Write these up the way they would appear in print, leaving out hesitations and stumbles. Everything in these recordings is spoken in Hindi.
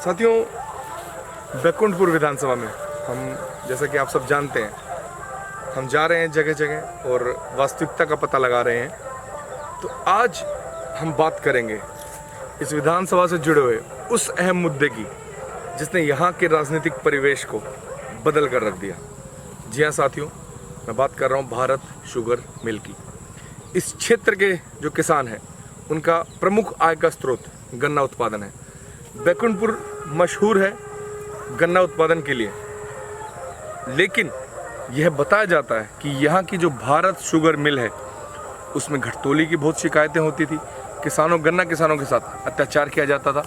साथियों, बैकुंठपुर विधानसभा में हम, जैसा कि आप सब जानते हैं, हम जा रहे हैं जगह जगह और वास्तविकता का पता लगा रहे हैं। तो आज हम बात करेंगे इस विधानसभा से जुड़े हुए उस अहम मुद्दे की जिसने यहाँ के राजनीतिक परिवेश को बदल कर रख दिया। जी हाँ साथियों, मैं बात कर रहा हूँ भारत शुगर मिल की। इस क्षेत्र के जो किसान हैं उनका प्रमुख आय का स्रोत गन्ना उत्पादन है। बैकुंठपुर मशहूर है गन्ना उत्पादन के लिए, लेकिन यह बताया जाता है कि यहाँ की जो भारत शुगर मिल है उसमें घटतोली की बहुत शिकायतें होती थी। गन्ना किसानों के साथ अत्याचार किया जाता था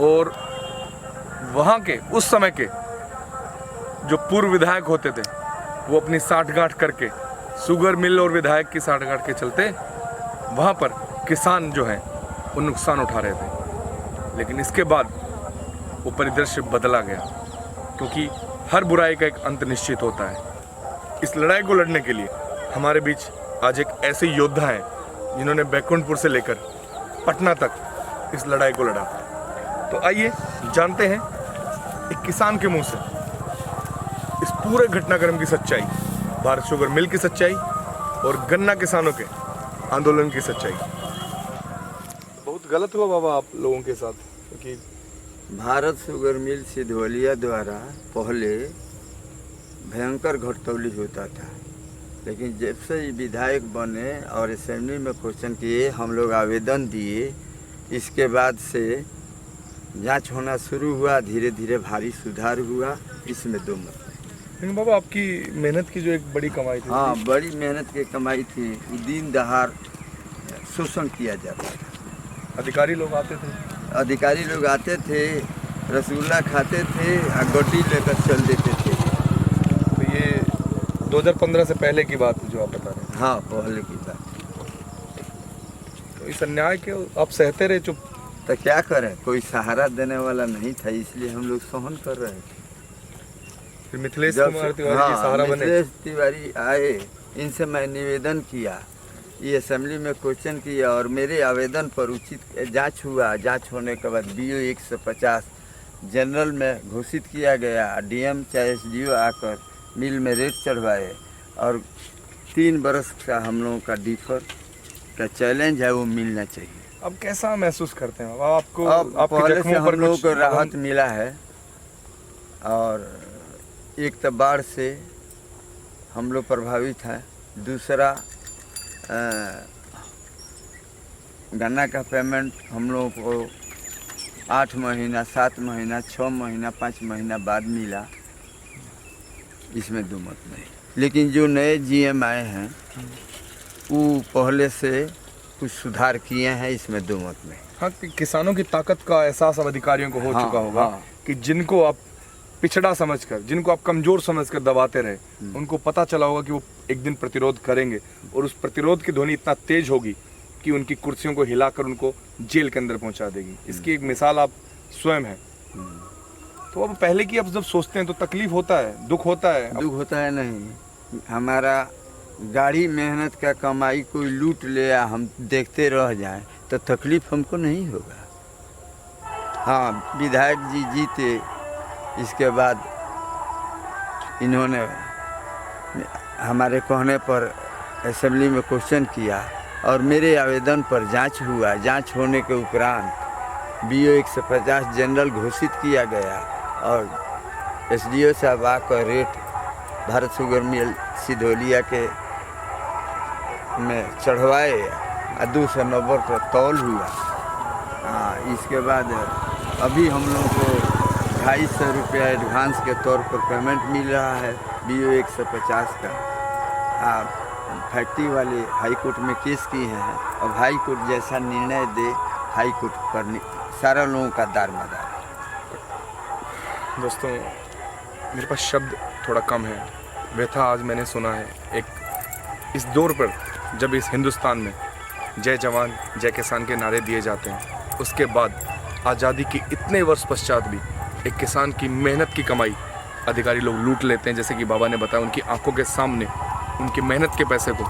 और वहाँ के उस समय के जो पूर्व विधायक होते थे वो अपनी साठगांठ करके शुगर मिल और विधायक की साठगांठ के चलते वहाँ पर किसान जो हैं वो नुकसान उठा रहे थे। लेकिन इसके बाद वो परिदृश्य बदला गया, क्योंकि हर बुराई का एक अंत निश्चित होता है। इस लड़ाई को लड़ने के लिए हमारे बीच आज एक ऐसे योद्धा हैं जिन्होंने बैकुंठपुर से लेकर पटना तक इस लड़ाई को लड़ा। तो आइए जानते हैं एक किसान के मुंह से इस पूरे घटनाक्रम की सच्चाई, भारत शुगर मिल की सच्चाई और गन्ना किसानों के आंदोलन की सच्चाई। बहुत गलत हुआ बाबा आप लोगों के साथ, क्योंकि भारत शुगर मिल सिधवलिया द्वारा पहले भयंकर घटतौली होता था, लेकिन जब से विधायक बने और असेंबली में क्वेश्चन किए, हम लोग आवेदन दिए, इसके बाद से जांच होना शुरू हुआ, धीरे धीरे भारी सुधार हुआ। इसमें दो मत नहीं। लेकिन बाबा आपकी मेहनत की जो एक बड़ी कमाई थी, हाँ, बड़ी मेहनत की कमाई थी। दिन दहाड़ शोषण किया जाता था। अधिकारी लोग आते थे, रसगुल्ला खाते थे और गड्डी लेकर चल देते थे। तो ये 2015 से पहले की बात जो आप बता रहे हैं। हाँ, पहले की बात। तो इस अन्याय के आप सहते रहे चुप? तो क्या करें, कोई सहारा देने वाला नहीं था, इसलिए हम लोग सहन कर रहे थे। फिर मिथिलेश कुमार तिवारी जी सहारा बने। मिथिलेश तिवारी आए, इनसे मैं निवेदन किया, ये असेंबली में क्वेश्चन किया और मेरे आवेदन पर उचित जांच हुआ। जांच होने के बाद BO 150 जनरल में घोषित किया गया। DM चाहे SDO आकर मिल में रेट चढ़वाए और 3 बरस का हम लोगों का डिफर का चैलेंज है, वो मिलना चाहिए। अब कैसा महसूस करते हैं आपको? अब पहले से हम लोगों को राहत मिला है, और एक तो बाढ़ से हम लोग प्रभावित हैं, दूसरा गन्ना का पेमेंट हम लोगों को 8 महीना, 7 महीना, 6 महीना, 5 महीना बाद मिला। इसमें दो मत नहीं। लेकिन जो नए GM आए हैं वो पहले से कुछ सुधार किए हैं, इसमें दो मत नहीं। हाँ, किसानों की ताकत का एहसास अब अधिकारियों को हो चुका होगा। हाँ। कि जिनको आप पिछड़ा समझकर, जिनको आप कमजोर समझकर दबाते रहे, उनको पता चला होगा कि वो एक दिन प्रतिरोध करेंगे और उस प्रतिरोध की ध्वनि इतना तेज होगी कि उनकी कुर्सियों को हिलाकर उनको जेल के अंदर पहुंचा देगी। इसकी एक मिसाल आप स्वयं हैं। तो अब पहले की अब जब सोचते हैं तो तकलीफ होता है, दुख होता है? दुख होता है नहीं। हमारा गाड़ी मेहनत का कमाई कोई लूट ले या हम देखते रह जाएं तो तकलीफ हमको नहीं होगा। हाँ, विधायक जी जीते, इसके बाद इन्होंने हमारे कहने पर असेंबली में क्वेश्चन किया और मेरे आवेदन पर जांच हुआ। जांच होने के उपरांत BO 150 जनरल घोषित किया गया और SDO साहब आकर रेट भारत शुगर मिल सिधोलिया के में चढ़वाए और 200 नंबर पर तौल हुआ। इसके बाद अभी हम लोगों को 250 रुपया एडवांस के तौर पर पेमेंट मिल रहा है BO 150 का। फैक्ट्री वाले हाई कोर्ट में केस किए हैं, अब हाई कोर्ट जैसा निर्णय दे, हाई कोर्ट पर सारा लोगों का दारोमदार है। दोस्तों, मेरे पास शब्द थोड़ा कम है। व्यथा आज मैंने सुना है। एक इस दौर पर जब इस हिंदुस्तान में जय जवान जय किसान के नारे दिए जाते हैं, उसके बाद आज़ादी के इतने वर्ष पश्चात भी एक किसान की मेहनत की कमाई अधिकारी लोग लूट लेते हैं। जैसे कि बाबा ने बताया, उनकी आंखों के सामने उनकी मेहनत के पैसे को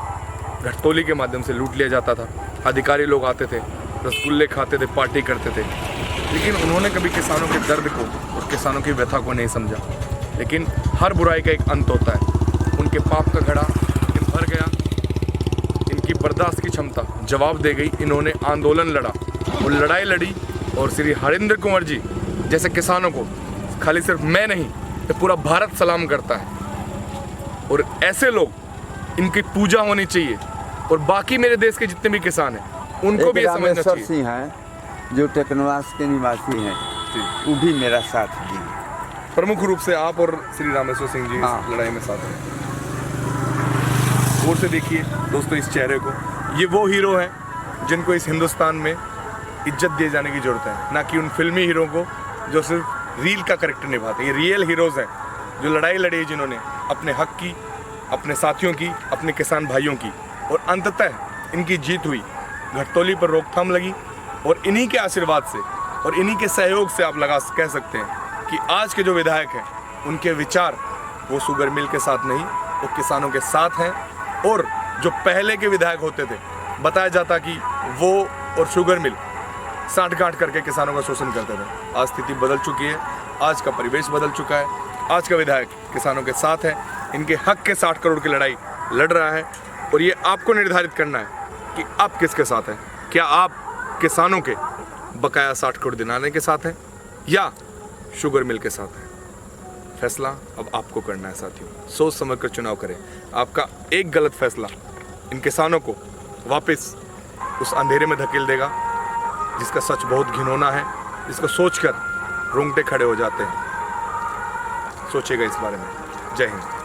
घटतौली के माध्यम से लूट लिया जाता था। अधिकारी लोग आते थे, रसगुल्ले खाते थे, पार्टी करते थे। लेकिन उन्होंने कभी किसानों के दर्द को और किसानों की व्यथा को नहीं समझा। लेकिन हर बुराई का एक अंत होता है। उनके पाप का घड़ा भर गया, इनकी बर्दाश्त की क्षमता जवाब दे गई। इन्होंने आंदोलन लड़ा और लड़ाई लड़ी, और श्री हरिंदर कुंवर जी जैसे किसानों को खाली सिर्फ मैं नहीं, ये पूरा भारत सलाम करता है। और ऐसे लोग, इनकी पूजा होनी चाहिए। और बाकी मेरे देश के जितने भी किसान हैं उनको भी ये समझना रामेश्वर चाहिए। सिंह हैं जो टेकनवास के निवासी हैं, वो भी मेरा साथ दिए। प्रमुख रूप से आप और श्री रामेश्वर सिंह जी हाँ। इस लड़ाई में साथ हैं। गौर से देखिए दोस्तों इस चेहरे को, ये वो हीरो हैं जिनको इस हिंदुस्तान में इज्जत दिए जाने की जरूरत है, ना कि उन फिल्मी हीरो को जो सिर्फ रील का कैरेक्टर निभाते हैं। ये रियल हीरोज़ हैं जो लड़ाई लड़ी जिन्होंने अपने हक की, अपने साथियों की, अपने किसान भाइयों की, और अंततः इनकी जीत हुई। घटतौली पर रोकथाम लगी, और इन्हीं के आशीर्वाद से और इन्हीं के सहयोग से आप कह सकते हैं कि आज के जो विधायक हैं उनके विचार वो शुगर मिल के साथ नहीं, वो किसानों के साथ हैं। और जो पहले के विधायक होते थे, बताया जाता कि वो और शुगर मिल साँठ-गाँठ करके किसानों का शोषण करते थे। आज स्थिति बदल चुकी है, आज का परिवेश बदल चुका है। आज का विधायक किसानों के साथ है, इनके हक के 60 करोड़ की लड़ाई लड़ रहा है। और ये आपको निर्धारित करना है कि आप किसके साथ हैं। क्या आप किसानों के बकाया 60 करोड़ दिलाने के साथ हैं या शुगर मिल के साथ हैं? फैसला अब आपको करना है साथियों। सोच समझ कर चुनाव करें। आपका एक गलत फैसला इन किसानों को वापस उस अंधेरे में धकेल देगा जिसका सच बहुत घिनौना है, जिसको सोचकर रोंगटे खड़े हो जाते हैं। सोचिएगा इस बारे में। जय हिंद।